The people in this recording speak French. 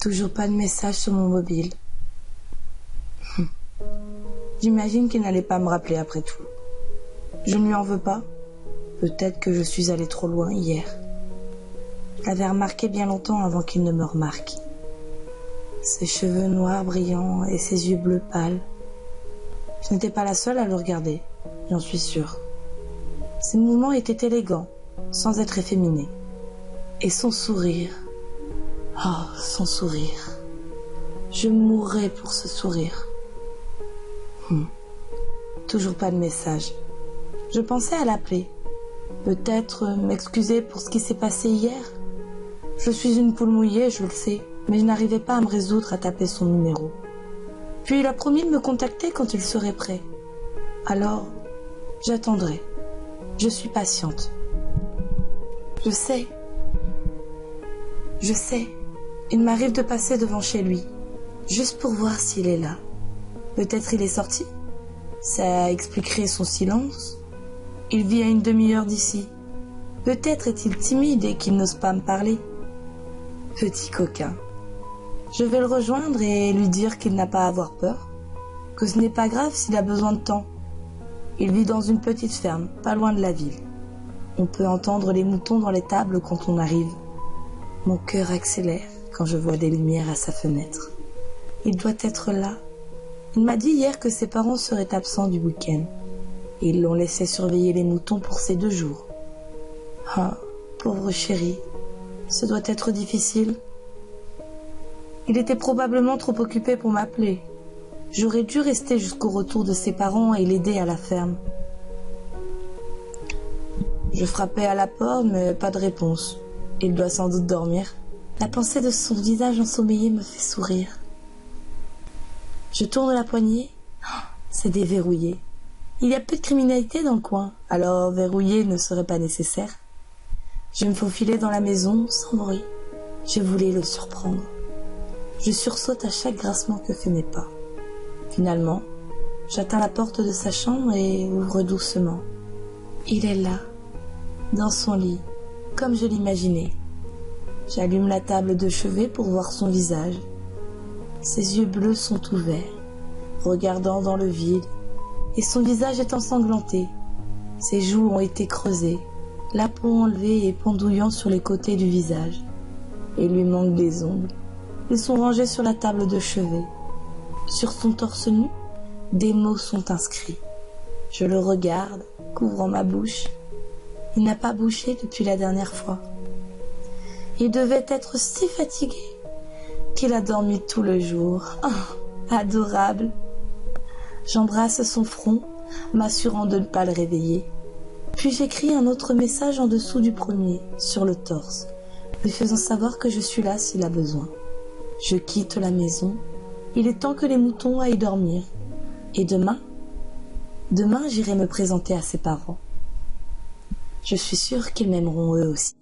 Toujours pas de message sur mon mobile. J'imagine qu'il n'allait pas me rappeler après tout. Je ne lui en veux pas. Peut-être que je suis allée trop loin hier. Je l'avais remarqué bien longtemps avant qu'il ne me remarque. Ses cheveux noirs brillants et ses yeux bleus pâles. Je n'étais pas la seule à le regarder, j'en suis sûre. Ses mouvements étaient élégants, sans être efféminés. Et son sourire. Oh, son sourire. Je mourrais pour ce sourire. Toujours pas de message. Je pensais à l'appeler. Peut-être m'excuser pour ce qui s'est passé hier. Je suis une poule mouillée, je le sais, mais je n'arrivais pas à me résoudre à taper son numéro. Puis il a promis de me contacter quand il serait prêt. Alors, j'attendrai. Je suis patiente. Je sais, il m'arrive de passer devant chez lui, juste pour voir s'il est là. Peut-être il est sorti. Ça expliquerait son silence. Il vit à une demi-heure d'ici. Peut-être est-il timide et qu'il n'ose pas me parler. Petit coquin. Je vais le rejoindre et lui dire qu'il n'a pas à avoir peur, que ce n'est pas grave s'il a besoin de temps. Il vit dans une petite ferme, pas loin de la ville. On peut entendre les moutons dans les tables quand on arrive. Mon cœur accélère quand je vois des lumières à sa fenêtre. Il doit être là. Il m'a dit hier que ses parents seraient absents du week-end. Et ils l'ont laissé surveiller les moutons pour ces 2 jours. Ah, pauvre chéri, ce doit être difficile. Il était probablement trop occupé pour m'appeler. J'aurais dû rester jusqu'au retour de ses parents et l'aider à la ferme. Je frappais à la porte, mais pas de réponse. Il doit sans doute dormir. La pensée de son visage ensommeillé me fait sourire. Je tourne la poignée. C'est déverrouillé. Il y a peu de criminalité dans le coin, alors verrouiller ne serait pas nécessaire. Je me faufilais dans la maison, sans bruit. Je voulais le surprendre. Je sursaute à chaque grincement que fait mes pas. Finalement, j'atteins la porte de sa chambre et ouvre doucement. Il est là, dans son lit, comme je l'imaginais. J'allume la table de chevet pour voir son visage. Ses yeux bleus sont ouverts, regardant dans le vide, et son visage est ensanglanté. Ses joues ont été creusées, la peau enlevée et pendouillant sur les côtés du visage. Il lui manque des ongles. Ils sont rangés sur la table de chevet. Sur son torse nu, des mots sont inscrits. Je le regarde, couvrant ma bouche. Il n'a pas bouché depuis la dernière fois. Il devait être si fatigué qu'il a dormi tout le jour. Oh, adorable. J'embrasse son front, m'assurant de ne pas le réveiller. Puis j'écris un autre message en dessous du premier, sur le torse, lui faisant savoir que je suis là s'il a besoin. Je quitte la maison. Il est temps que les moutons aillent dormir. Et demain, j'irai me présenter à ses parents. Je suis sûre qu'ils m'aimeront eux aussi.